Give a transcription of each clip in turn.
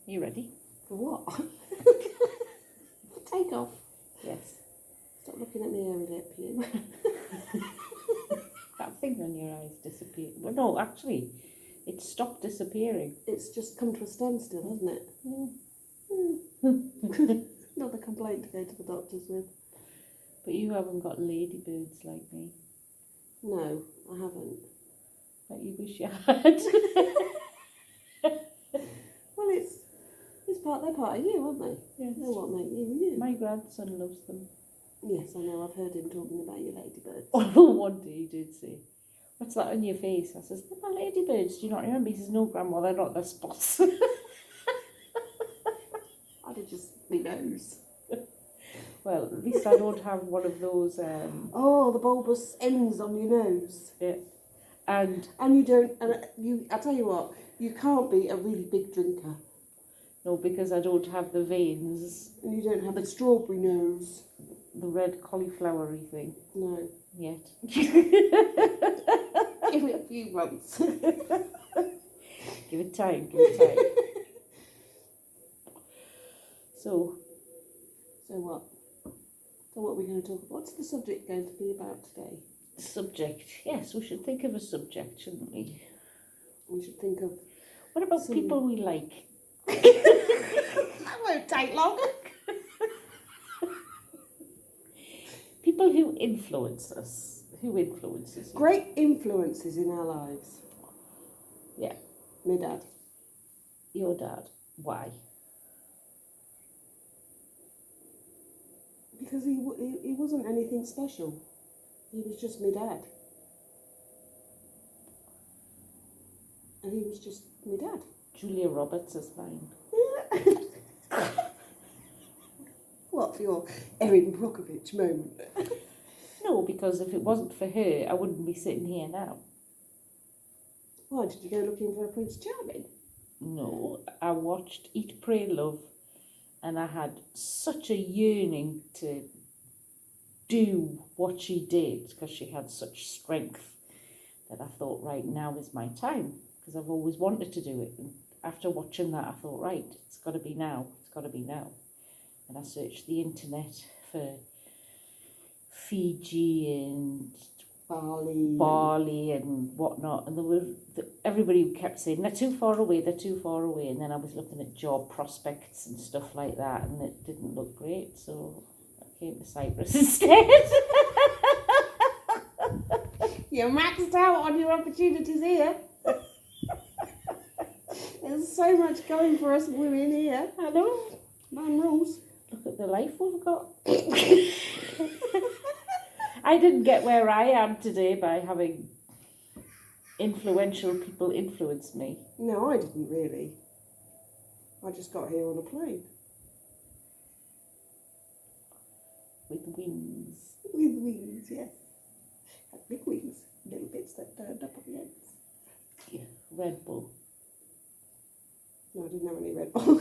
Are you ready? For what? Take off. Yes. Stop looking at me, hairy lip, you. That thing on your eyes disappeared. Well, no, actually, it stopped disappearing. It's just come to a standstill, hasn't it? Another complaint to go to the doctors with. But you haven't got ladybirds like me. No, I haven't. But you wish you had. Well, they're part of you, aren't they? Yes. They're what make you. My grandson loves them. Yes, I know. I've heard him talking about your ladybirds. Oh, one day he did say, "What's that on your face?" I says, "They're my ladybirds. Do you not remember?" He says, "No, Grandma, they're not. They're spots." I did just my nose. Well, at least I don't have one of those. Oh, the bulbous ends on your nose. Yeah. And you don't. I tell you what, you can't be a really big drinker. no, because I don't have the veins. And you don't have the strawberry nose. The red cauliflowery thing. No. Yet. Give it a few months. Give it time. Give it time. So what? So what are we going to talk about? What's the subject going to be about today? Subject. Yes, we should think of a subject, shouldn't we? We should think of... What about people we like? That won't take long. People who influence us. Who influences you? Great influences in our lives. Yeah. My dad. Your dad. Why? Because he wasn't anything special. He was just my dad. And he was just my dad. Julia Roberts is mine. What, for your Erin Brockovich moment? No, because if it wasn't for her, I wouldn't be sitting here now. Why, did you go looking for a Prince Charming? No, I watched Eat, Pray, Love, and I had such a yearning to do what she did because she had such strength that I thought, right, now is my time, because I've always wanted to do it. And after watching that, I thought, right, it's got to be now. It's got to be now. And I searched the internet for Fiji and Bali and whatnot, and there were everybody kept saying they're too far away, and then I was looking at job prospects and stuff like that, and it didn't look great, so I came to Cyprus instead. You're maxed out on your opportunities here. There's so much going for us women here. I know. Man rules. Look at the life we've got. I didn't get where I am today by having influential people influence me. No, I didn't really. I just got here on a plane. With wings. With wings, yes. Had big wings. Little bits that turned up at the ends. Yeah, Red Bull. No, I didn't have any Red Bull.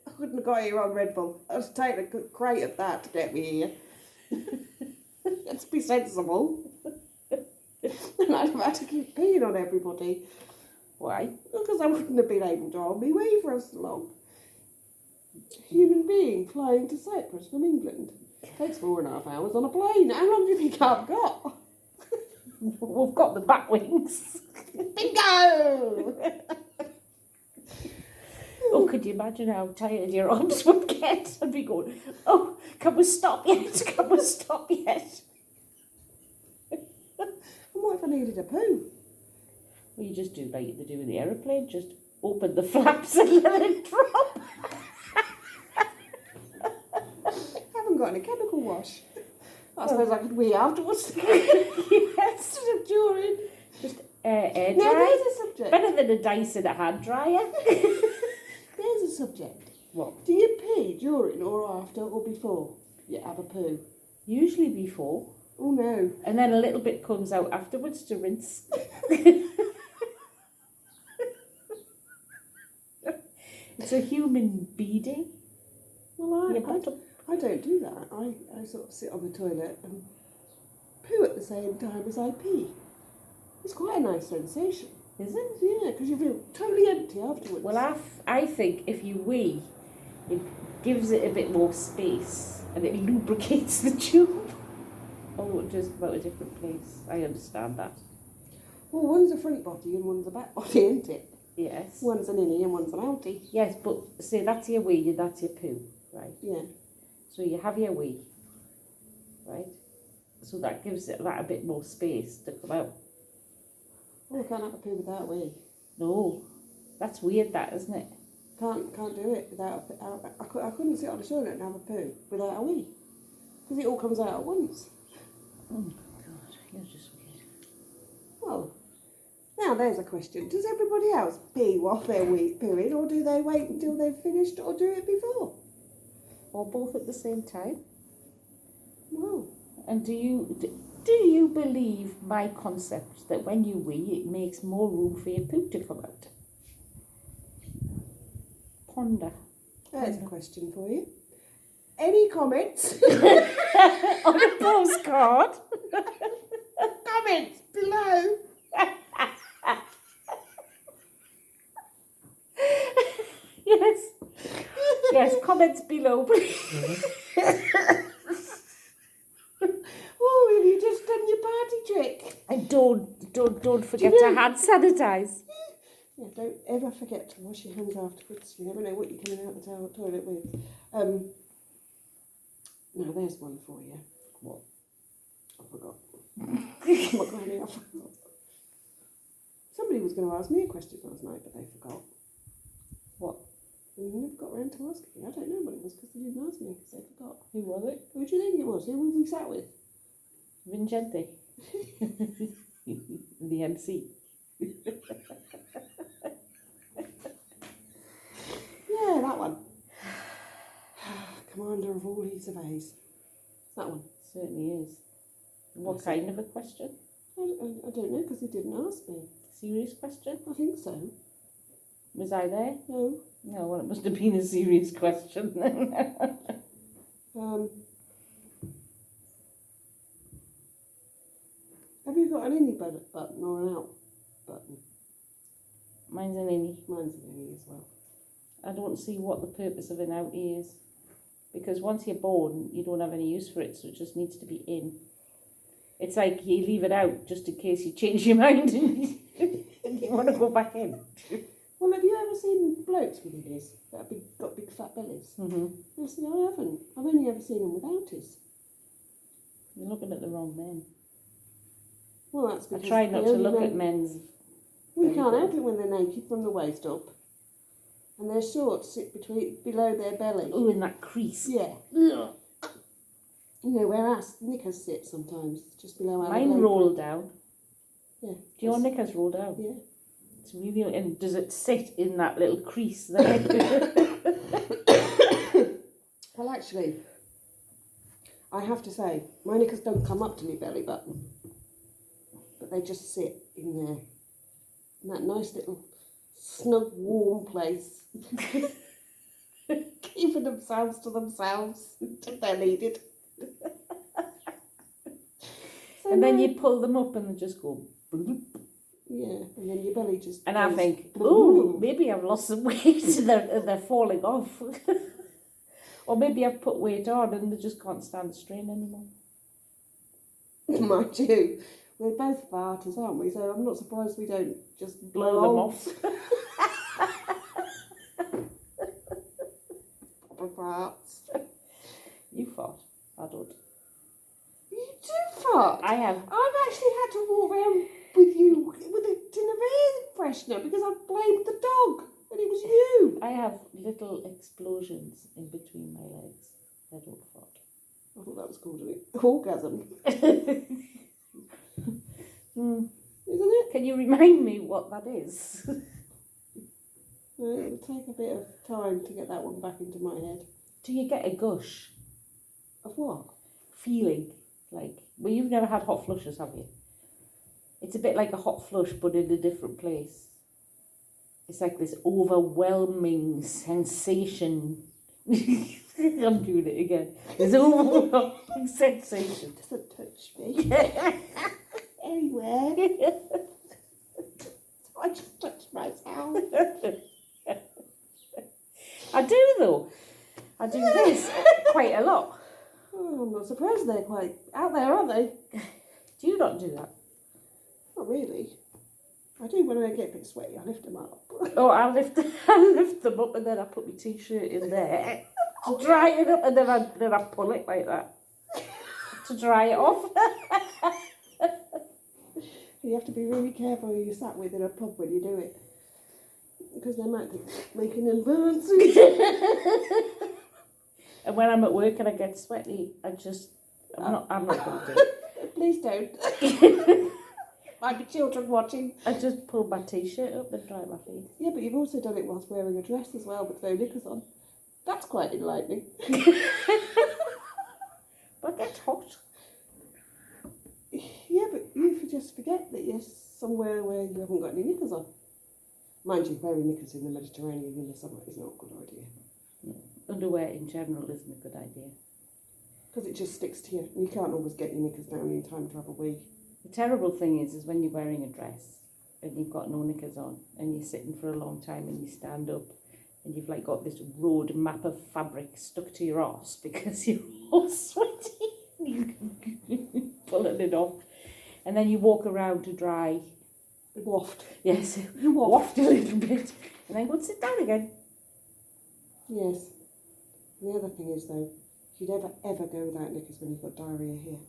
I couldn't have got here on Red Bull. I was taking a crate of that to get me here. Let's be sensible. And I'd have had to keep peeing on everybody. Why? Because I wouldn't have been able to hold me way for as long. Human being flying to Cyprus from England. Takes 4.5 hours on a plane. How long do you think I've got? We've got the bat wings. Bingo! Oh, could you imagine how tired your arms would get? I'd be going, oh, can we stop yet? Can we stop yet? And what if I needed a poo? Well, you just do like they do in the aeroplane, just open the flaps and let it drop. I haven't got any chemical wash. I suppose I could wee afterwards. Yes, during. Just air Now dry. there's a subject. Better than a Dyson hand dryer. There's a subject. What? Do you pee during or after or before you have a poo? Usually before. Oh no. And then a little bit comes out afterwards to rinse. It's a human beading. Well, Your bottom. I don't do that. I sort of sit on the toilet and poo at the same time as I pee. It's quite a nice sensation. Is it? Yeah, because you feel totally empty afterwards. Well, I think if you wee, it gives it a bit more space and it lubricates the tube. Oh, just about a different place. I understand that. Well, one's a front body and one's a back body, isn't it? Yes. One's an innie and one's an outie. Yes, but say that's your wee and that's your poo, right? Yeah. So you have your wee, right? So that gives it that a bit more space to come out. Oh, I can't have a poo without a wee. No, that's weird, that, isn't it? Can't do it without I couldn't sit on a toilet and have a poo without a wee. Because it all comes out at once. Oh my God, you're just weird. Well, now there's a question. Does everybody else pee while they're pooing, or do they wait until they've finished, or do it before? Or both at the same time? Well, And do you believe my concept that when you wee, it makes more room for your poo to come out? Ponder. there's a question for you. Any comments? On a postcard. Comments below. Yes. Yes, comments below, please. Oh, have you just done your party trick? And don't forget to hand sanitize. Yeah, don't ever forget to wash your hands afterwards. You never know what you're coming out the toilet with. Now there's one for you. What? I forgot. Oh my Granny, I forgot. Somebody was going to ask me a question last night, but they forgot. What? And they never got round to asking me. I don't know what it was because they didn't ask me because they forgot. Who was it? Who do you think it was? Who we sat with? Vincente. The MC. Yeah, that one. Commander of all he surveys. That one. Certainly is. What kind of a question? I don't know because he didn't ask me. Serious question? I think so. Was I there? No. No, well, it must have been a serious question. Have you got an innie button or an out button? Mine's an innie. Mine's an innie as well. I don't see what the purpose of an outie is. Because once you're born, you don't have any use for it, so it just needs to be in. It's like you leave it out just in case you change your mind and you want to go back in. Well, have you ever seen blokes with innies that have got big fat bellies? Mm-hmm. No, see, I haven't. I've only ever seen them with outies. You're looking at the wrong men. Well, that's I because try not the to only look men- at men's. We can't help it when they're naked from the waist up, and their shorts sit below their belly. Oh, in that crease. Yeah. Ugh. You know where our knickers sit sometimes, just below our Mine leg. roll down. Yeah. Do your knickers roll down? Yeah. It's really, and does it sit in that little crease there? Well, actually, I have to say, my knickers don't come up to my belly button, but they just sit in there, in that nice little snug, warm place, keeping themselves to themselves until they're needed. So And then you pull them up and they just go bloop. yeah, and then your belly just And I goes think, bloop. oh, maybe I've lost some weight and they're falling off. Or maybe I've put weight on and they just can't stand the strain anymore. Mind you, we're both farters, aren't we? So I'm not surprised we don't just Blow them off. Proper farts. You fart. I don't. You do fart. I have. I've actually had to walk around with you with a tin of air freshener because I blamed the dog and it was you. I have little explosions in between my legs. I don't fart. I thought that was called an orgasm, Mm. isn't it? Can you remind me what that is? Well, it'll take a bit of time to get that one back into my head. Do you get a gush Of what? feeling? Like, well, you've never had hot flushes, have you? It's a bit like a hot flush, but in a different place. It's like this overwhelming sensation. I'm doing it again. This overwhelming sensation. Doesn't touch me. Anywhere. I just touched myself. I do though. I do this quite a lot. Oh, I'm not surprised they're quite out there, aren't they? Do you not do that? Not really. I do when I get a bit sweaty, I lift them up. Oh, I lift them up and then I put my t-shirt in there to dry it up, and then I pull it like that to dry it off. You have to be really careful who you sat with in a pub when you do it, because they might think making advances. And when I'm at work and I get sweaty, I'm not going to do it. Please don't. Might be children watching. I just pull my t-shirt up and dry my feet. Yeah, but you've also done it whilst wearing a dress as well with no knickers on. That's quite enlightening. But it gets hot. Yeah, but you just forget that you're somewhere where you haven't got any knickers on. Mind you, wearing knickers in the Mediterranean in the summer is not a good idea. No. Underwear in general isn't a good idea. Because it just sticks to you. And you can't always get your knickers down in time to have a wee. The terrible thing is when you're wearing a dress and you've got no knickers on and you're sitting for a long time and you stand up and you've like got this road map of fabric stuck to your arse because you're all sweaty. You're pulling it off. And then you walk around to dry. Waft. Yes, You waft a little bit. And then go and sit down again. Yes. And the other thing is though, if you never ever go without knickers when you've got diarrhoea here.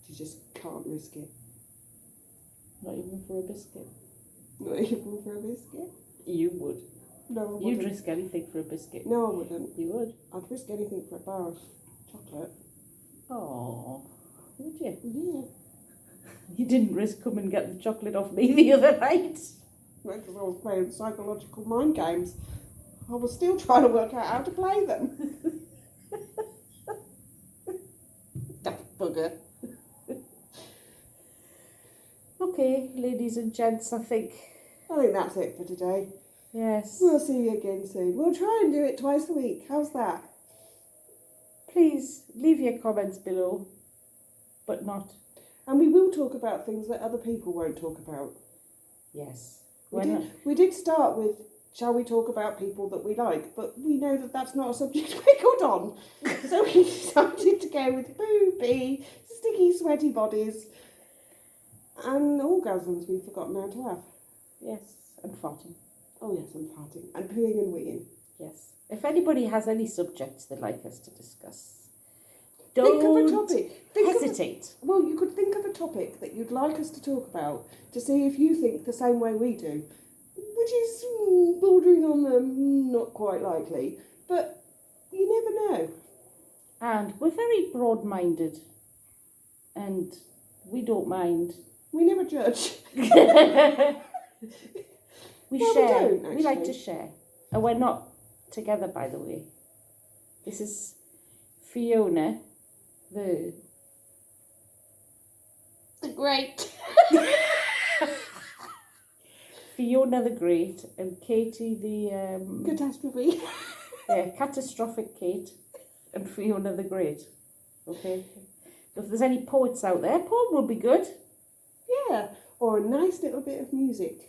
You just can't risk it. Not even for a biscuit. Not even for a biscuit? You would. No, I wouldn't. You'd risk anything for a biscuit. No, I wouldn't. You would. I'd risk anything for a bar of chocolate. Oh, would you? Yeah. You didn't risk coming and get the chocolate off me the other night. Because I was playing psychological mind games. I was still trying to work out how to play them. Daft bugger. Okay, ladies and gents, I think. I think that's it for today. Yes. We'll see you again soon. We'll try and do it twice a week. How's that? Please leave your comments below, but not. And we will talk about things that other people won't talk about. Yes. We did start with, shall we talk about people that we like? But we know that that's not a subject we're good on. So we decided to go with booby, sticky, sweaty bodies, and orgasms we've forgotten how to have. Yes, and farting. Oh yes, and farting. And pooing and weeing. Yes. If anybody has any subjects they'd like us to discuss, Think of a don't topic. hesitate. Well, you could think of a topic that you'd like us to talk about to see if you think the same way we do, which is bordering on the not quite likely, but you never know. And we're very broad-minded, and we don't mind. We never judge. We Well, share. we don't, We like to actually. share. And we're not together, by the way. This is Fiona, the Great. Fiona the Great, and Katie the Catastrophe. catastrophic Kate, and Fiona the Great. Okay. If there's any poets out there, poem will be good. Yeah, or a nice little bit of music.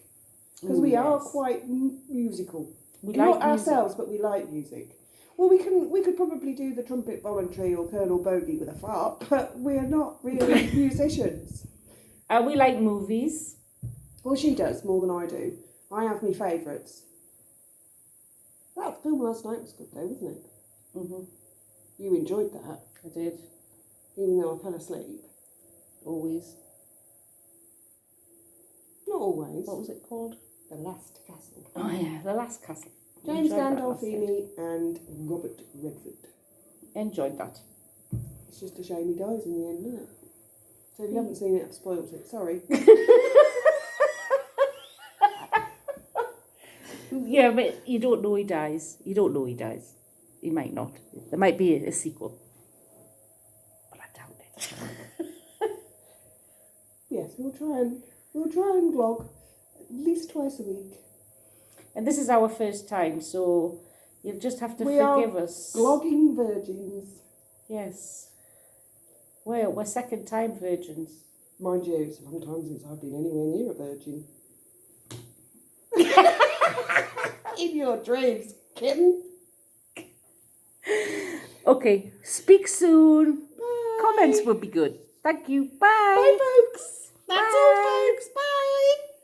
Because we are quite musical. We Not like music. ourselves, but we like music. Well, we could probably do the trumpet voluntary or Colonel Bogey with a fart, but we're not really musicians. We like movies. Well, she does more than I do. I have my favourites. That film last night was good though, wasn't it? Mhm. You enjoyed that, I did. even though I fell asleep. Always. Not always. What was it called? The Last Castle. Oh yeah, The Last Castle. James Enjoyed that last night. Gandolfini and Robert Redford. Enjoyed that. It's just a shame he dies in the end, isn't it? So if you haven't seen it, I've spoiled it. Sorry. Yeah, but you don't know he dies. You don't know he dies. He might not. There might be a sequel. But I doubt it. Yes, we'll try and vlog at least twice a week. And this is our first time, so you'll just have to We forgive are us. Vlogging virgins. Yes. We're second time virgins. Mind you, it's a long time since I've been anywhere near a virgin. In your dreams, kitten. Okay, speak soon. Bye. Comments would be good. Thank you. Bye. Bye, folks. That's all, Bye. folks. Bye.